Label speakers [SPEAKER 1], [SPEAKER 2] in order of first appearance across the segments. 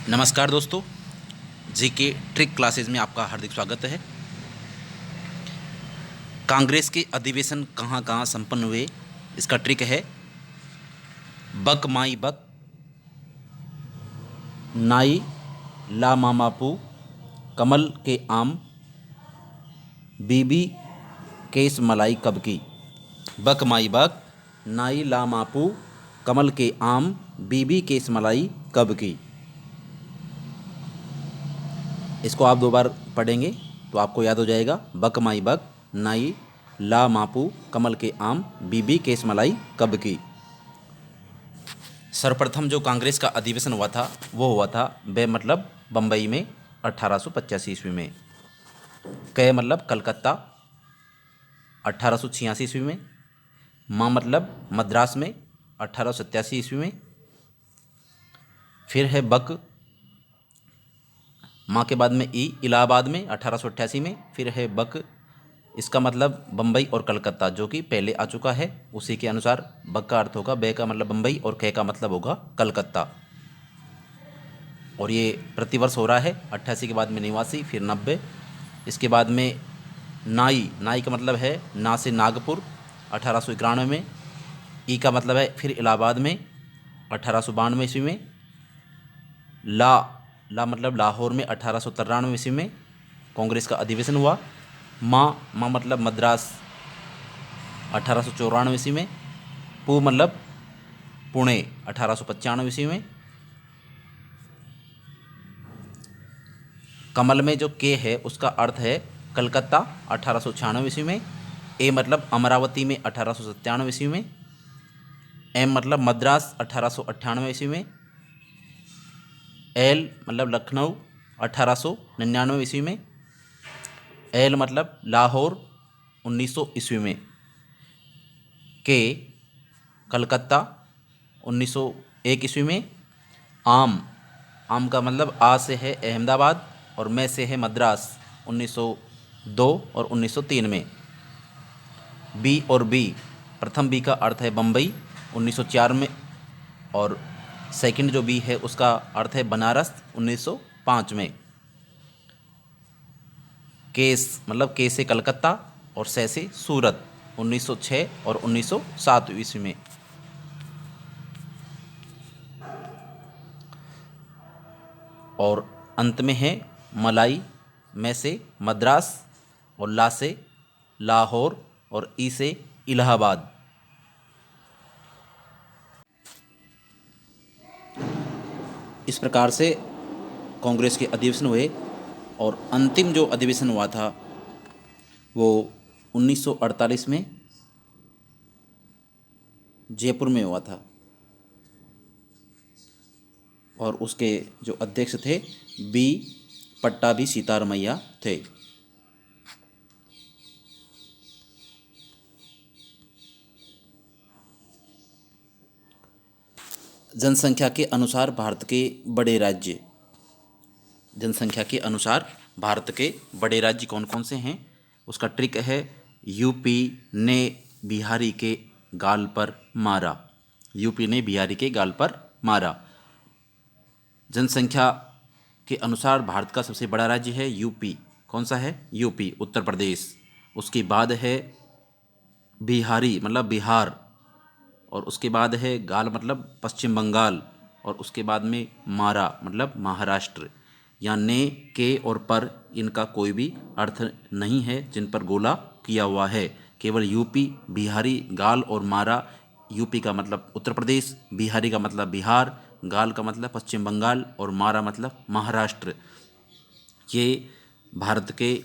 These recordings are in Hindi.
[SPEAKER 1] नमस्कार दोस्तों, जीके ट्रिक क्लासेस में आपका हार्दिक स्वागत है। कांग्रेस के अधिवेशन कहाँ कहाँ संपन्न हुए, इसका ट्रिक है बक माई बक, नाई ला मामापू, कमल के आम, बीबी केस मलाई कब की। बक माई बक, नाई ला मापू, कमल के आम, बीबी केस मलाई कब की। इसको आप 2 बार पढ़ेंगे तो आपको याद हो जाएगा। बक माई बक, नाई ला मापू, कमल के आम, बीबी केस मलाई कब की। सर्वप्रथम जो कांग्रेस का अधिवेशन हुआ था वो हुआ था बे मतलब बम्बई में 1885 ईस्वी में। कै मतलब कलकत्ता 1886 ईस्वी में। माँ मतलब मद्रास में 1887 ईस्वी में। फिर है बक, माँ के बाद में इलाहाबाद में 1888 में। फिर है बक, इसका मतलब बम्बई और कलकत्ता, जो कि पहले आ चुका है। उसी के अनुसार बक का अर्थ होगा बे का मतलब बम्बई और कै का मतलब होगा कलकत्ता। और ये प्रतिवर्ष हो रहा है। 88 के बाद में 89, फिर 90। इसके बाद में नाई, नाई का मतलब है ना से नागपुर 1891 में। ई का मतलब है फिर इलाहाबाद में 1892 ईस्वी में। ला, ला मतलब लाहौर में 1893 ईस्वी में कांग्रेस का अधिवेशन हुआ। माँ मतलब मद्रास 1894 ईस्वी में। पू मतलब पुणे 1895 ईस्वी में। कमल में जो के है उसका अर्थ है कलकत्ता 1896 ईस्वी में। ए मतलब अमरावती में 1897 ईस्वी में। एम मतलब मद्रास 1898 ईस्वी में। एल मतलब लखनऊ 1899 ईस्वी में। एल मतलब लाहौर 1900 ईस्वी में। के कलकत्ता 1901 ईस्वी में। आम, आम का मतलब आ से है अहमदाबाद और मैं से है मद्रास 1902 और 1903 में। बी और बी, प्रथम बी का अर्थ है बम्बई 1904 में। और सेकंड जो बी है उसका अर्थ है बनारस 1905 में। केस मतलब के से कलकत्ता और सै से सूरत 1906 और 1907 ईस्वी में। और अंत में है मलाई, मैं से मद्रास और ला से लाहौर और ई से इलाहाबाद। इस प्रकार से कांग्रेस के अधिवेशन हुए। और अंतिम जो अधिवेशन हुआ था वो 1948 में जयपुर में हुआ था। और उसके जो अध्यक्ष थे बी पट्टाभी सीतारमैया थे। जनसंख्या के अनुसार भारत के बड़े राज्य, जनसंख्या के अनुसार भारत के बड़े राज्य कौन कौन से हैं, उसका ट्रिक है यूपी ने बिहारी के गाल पर मारा। यूपी ने बिहारी के गाल पर मारा। जनसंख्या के अनुसार भारत का सबसे बड़ा राज्य है यूपी। कौन सा है? यूपी, उत्तर प्रदेश। उसके बाद है बिहारी मतलब बिहार। और उसके बाद है गाल मतलब पश्चिम बंगाल। और उसके बाद में मारा मतलब महाराष्ट्र। या ने, के और पर इनका कोई भी अर्थ नहीं है जिन पर गोला किया हुआ है। केवल यूपी, बिहारी, गाल और मारा। यूपी का मतलब उत्तर प्रदेश, बिहारी का मतलब बिहार, गाल का मतलब पश्चिम बंगाल और मारा मतलब महाराष्ट्र। ये भारत के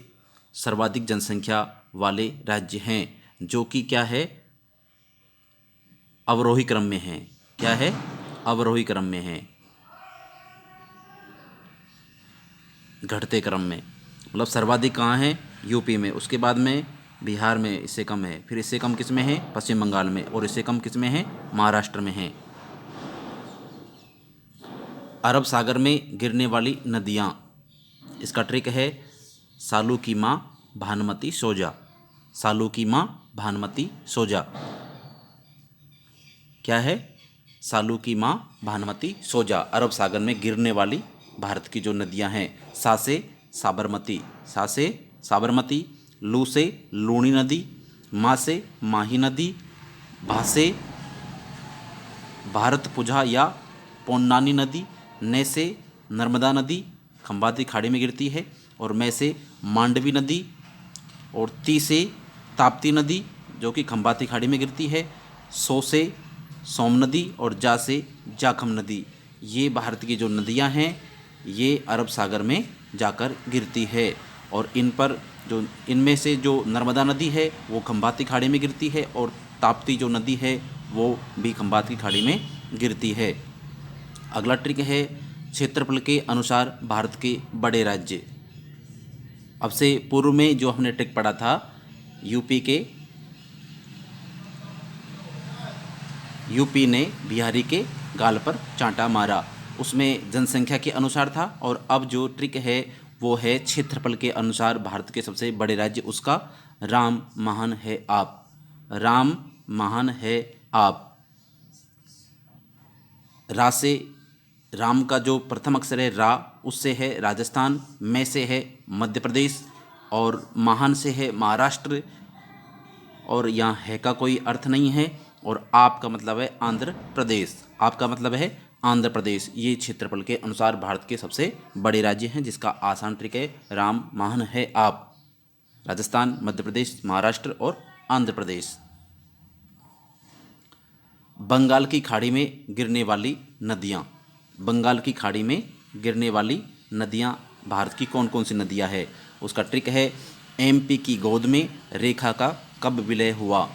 [SPEAKER 1] सर्वाधिक जनसंख्या वाले राज्य हैं, जो कि क्या है, अवरोही क्रम में है। क्या है? अवरोही क्रम में है, घटते क्रम में। मतलब सर्वाधिक कहाँ है? यूपी में। उसके बाद में बिहार में इससे कम है। फिर इससे कम किस में है? पश्चिम बंगाल में। और इससे कम किस में है? महाराष्ट्र में है। अरब सागर में गिरने वाली नदियाँ, इसका ट्रिक है सालू की माँ भानुमती सोजा। सालू की माँ भानुमती सोजा। क्या है? सालू की माँ भानुमती सोजा। अरब सागर में गिरने वाली भारत की जो नदियां हैं, सा से साबरमती, सा से साबरमती, लू से लूणी नदी, मा से माही नदी, भा से भारतपुझा या पोन्नानी नदी, ने से नर्मदा नदी खंबाती खाड़ी में गिरती है, और मैं से मांडवी नदी, और ती से ताप्ती नदी जो कि खंबाती खाड़ी में गिरती है, सो से सोम नदी, और जा से जाखम नदी। ये भारत की जो नदियां हैं ये अरब सागर में जाकर गिरती है, और इन पर जो इनमें से जो नर्मदा नदी है वो खंबाती खाड़ी में गिरती है, और ताप्ती जो नदी है वो भी खंबाती खाड़ी में गिरती है। अगला ट्रिक है क्षेत्रफल के अनुसार भारत के बड़े राज्य। अब से पूर्व में जो हमने ट्रिक पढ़ा था यूपी ने बिहारी के गाल पर चांटा मारा, उसमें जनसंख्या के अनुसार था। और अब जो ट्रिक है वो है क्षेत्रफल के अनुसार भारत के सबसे बड़े राज्य, उसका राम महान है आप, राम महान है आप। रा से राम का जो प्रथम अक्षर है रा, उससे है राजस्थान, में से है मध्य प्रदेश, और महान से है महाराष्ट्र, और यहाँ है का कोई अर्थ नहीं है, और आप का मतलब है आंध्र प्रदेश, आपका मतलब है आंध्र प्रदेश। ये क्षेत्रफल के अनुसार भारत के सबसे बड़े राज्य हैं, जिसका आसान ट्रिक है राम महान है आप, राजस्थान, मध्य प्रदेश, महाराष्ट्र और आंध्र प्रदेश। बंगाल की खाड़ी में गिरने वाली नदियाँ, बंगाल की खाड़ी में गिरने वाली नदियाँ भारत की कौन कौन सी नदियाँ है, उसका ट्रिक है एमपी की गोद में रेखा का कब विलय हुआ,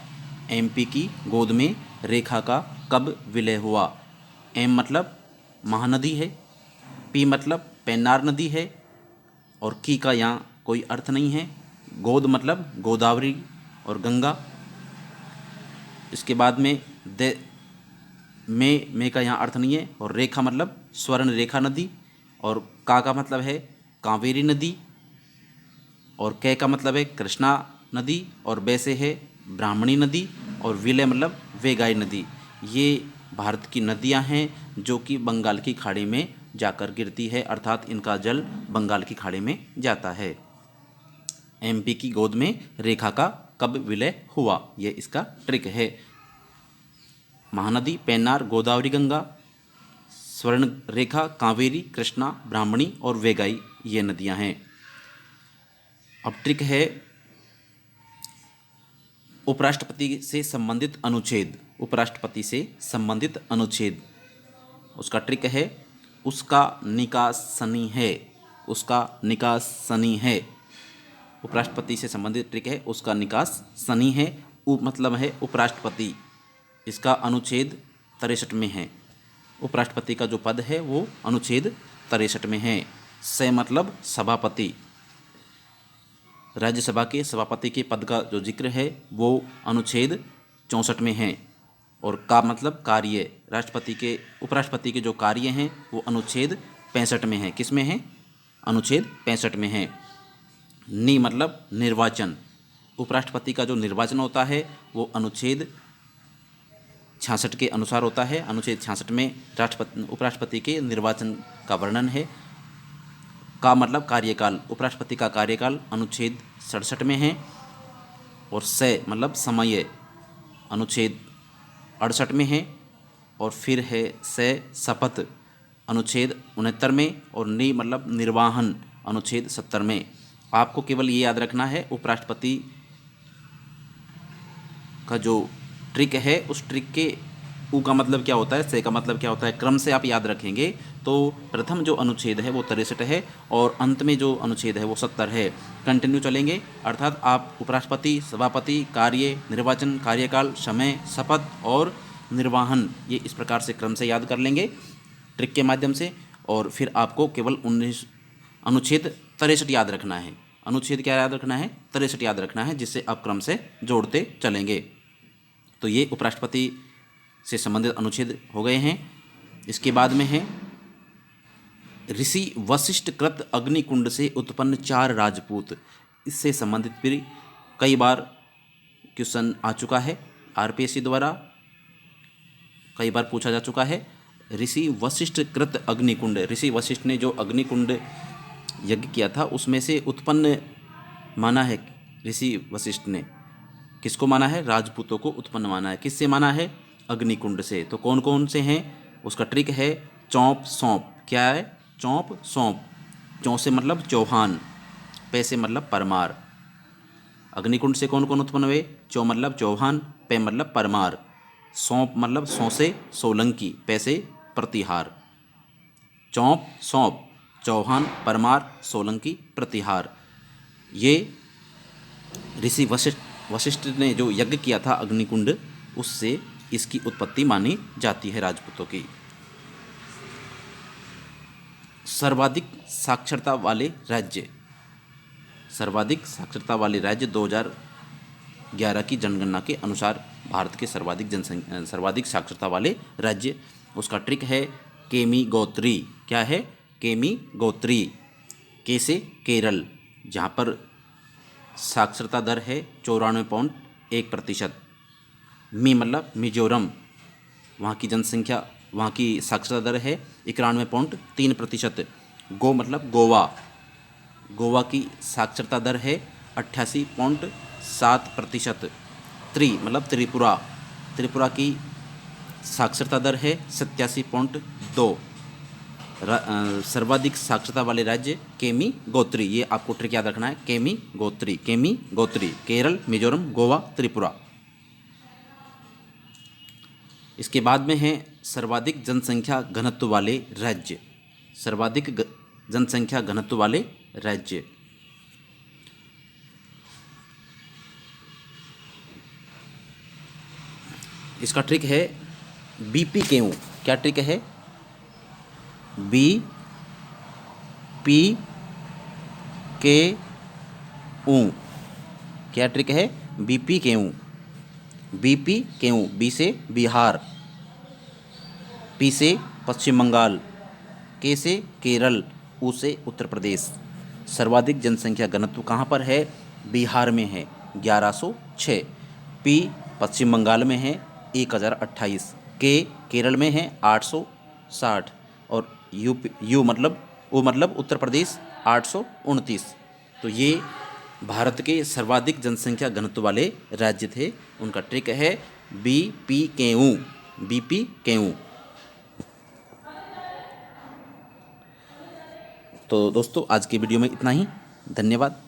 [SPEAKER 1] एमपी की गोद में रेखा का कब विलय हुआ। एम मतलब महानदी है, पी मतलब पेन्नार नदी है, और की का यहाँ कोई अर्थ नहीं है, गोद मतलब गोदावरी और गंगा। इसके बाद में दे में का यहाँ अर्थ नहीं है, और रेखा मतलब स्वर्ण रेखा नदी, और का मतलब है कावेरी नदी, और कै का मतलब है कृष्णा नदी, और बै से है ब्राह्मणी नदी, और विलय मतलब वेगाई नदी। ये भारत की नदियाँ हैं जो कि बंगाल की खाड़ी में जाकर गिरती है, अर्थात इनका जल बंगाल की खाड़ी में जाता है। एमपी की गोद में रेखा का कब विलय हुआ, ये इसका ट्रिक है। महानदी पेन्नार, गोदावरी, गंगा, स्वर्ण रेखा, कावेरी, कृष्णा, ब्राह्मणी और वेगाई, ये नदियां हैं। अब ट्रिक है उपराष्ट्रपति से संबंधित अनुच्छेद, उपराष्ट्रपति से संबंधित अनुच्छेद। उसका ट्रिक है उसका निकास सनी है, उसका निकास सनी है। उपराष्ट्रपति से संबंधित ट्रिक है उसका निकास सनी है। उप मतलब है उपराष्ट्रपति, इसका अनुच्छेद 63 में है। उपराष्ट्रपति का जो पद है वो अनुच्छेद 63 में है। स मतलब सभापति, राज्यसभा के सभापति के पद का जो जिक्र है वो अनुच्छेद 64 में है। और का मतलब कार्य, राष्ट्रपति के उपराष्ट्रपति के जो कार्य हैं वो अनुच्छेद 65 में है। किस में है? अनुच्छेद 65 में है। नी मतलब निर्वाचन, उपराष्ट्रपति का जो निर्वाचन होता है वो अनुच्छेद 66 के अनुसार होता है। अनुच्छेद 66 में उपराष्ट्रपति के निर्वाचन का वर्णन है। का मतलब कार्यकाल, उपराष्ट्रपति का कार्यकाल अनुच्छेद 67 में है। और स मतलब समय, अनुच्छेद 68 में है। और फिर है स शपथ, अनुच्छेद 69 में। और नि मतलब निर्वाहन, अनुच्छेद 70 में। आपको केवल ये याद रखना है उपराष्ट्रपति का जो ट्रिक है उस ट्रिक के उ का मतलब क्या होता है, से का मतलब क्या होता है, क्रम से आप याद रखेंगे तो प्रथम जो अनुच्छेद है वो 63 है और अंत में जो अनुच्छेद है वो 70 है। कंटिन्यू चलेंगे, अर्थात आप उपराष्ट्रपति, सभापति, कार्य, निर्वाचन, कार्यकाल, समय, शपथ और निर्वाहन, ये इस प्रकार से क्रम से याद कर लेंगे ट्रिक के माध्यम से। और फिर आपको केवल 19 अनुच्छेद 63 याद रखना है। अनुच्छेद क्या याद रखना है? 63 याद रखना है, जिससे आप क्रम से जोड़ते चलेंगे। तो ये उपराष्ट्रपति से संबंधित अनुच्छेद हो गए हैं। इसके बाद में है ऋषि वशिष्ठ कृत अग्निकुंड से उत्पन्न 4 राजपूत। इससे संबंधित भी कई बार क्वेश्चन आ चुका है, आरपीएससी द्वारा कई बार पूछा जा चुका है। ऋषि वशिष्ठ कृत अग्निकुंड, ऋषि वशिष्ठ ने जो अग्निकुंड यज्ञ किया था उसमें से उत्पन्न माना है ऋषि वशिष्ठ ने। किसको माना है? राजपूतों को उत्पन्न माना है। किससे माना है? अग्निकुंड से। तो कौन कौन से हैं? उसका ट्रिक है चौंप सौंप। क्या है? चौंप सौंप। चौं से मतलब चौहान, पे से मतलब परमार। अग्निकुंड से कौन कौन उत्पन्न हुए? चौ मतलब चौहान, पे मतलब परमार, सौंप मतलब सौ से सोलंकी, पे से प्रतिहार। चौंप सौंप, चौहान, परमार, सोलंकी, प्रतिहार। ये ऋषि वशिष्ठ ने जो यज्ञ किया था अग्निकुंड, उससे इसकी उत्पत्ति मानी जाती है राजपूतों की। सर्वाधिक साक्षरता वाले राज्य, सर्वाधिक साक्षरता वाले राज्य 2011 की जनगणना के अनुसार भारत के सर्वाधिक साक्षरता वाले राज्य, उसका ट्रिक है केमी गोत्री। क्या है? केमी गोत्री। के से केरल, जहाँ पर साक्षरता दर है 94.1%। मी मतलब मिजोरम, वहाँ की जनसंख्या, वहाँ की साक्षरता दर है 91.3%। गो मतलब गोवा, गोवा की साक्षरता दर है 88.7%। मतलब त्रिपुरा, त्रिपुरा की साक्षरता दर है 87.2। सर्वाधिक साक्षरता वाले राज्य केमी गोत्री, ये आपको ट्रिक याद रखना है। केमी गोत्री, केमी गोत्री, केरल, मिजोरम, गोवा, त्रिपुरा। इसके बाद में है सर्वाधिक जनसंख्या घनत्व वाले राज्य, सर्वाधिक जनसंख्या घनत्व वाले राज्य। इसका ट्रिक है बीपी केयू। क्या ट्रिक है? बी पी के ऊ। क्या ट्रिक है? बीपी केयू। बीपी केयू, बी से बिहार, पी से पश्चिम बंगाल, के से केरल, ऊ से उत्तर प्रदेश। सर्वाधिक जनसंख्या घनत्व कहाँ पर है? बिहार में है 1106, पी पश्चिम बंगाल में है 1028, के केरल में है 860 और यू मतलब उत्तर प्रदेश 829। तो ये भारत के सर्वाधिक जनसंख्या घनत्व वाले राज्य थे। उनका ट्रिक है BPKU, BPKU। तो दोस्तों आज की वीडियो में इतना ही। धन्यवाद।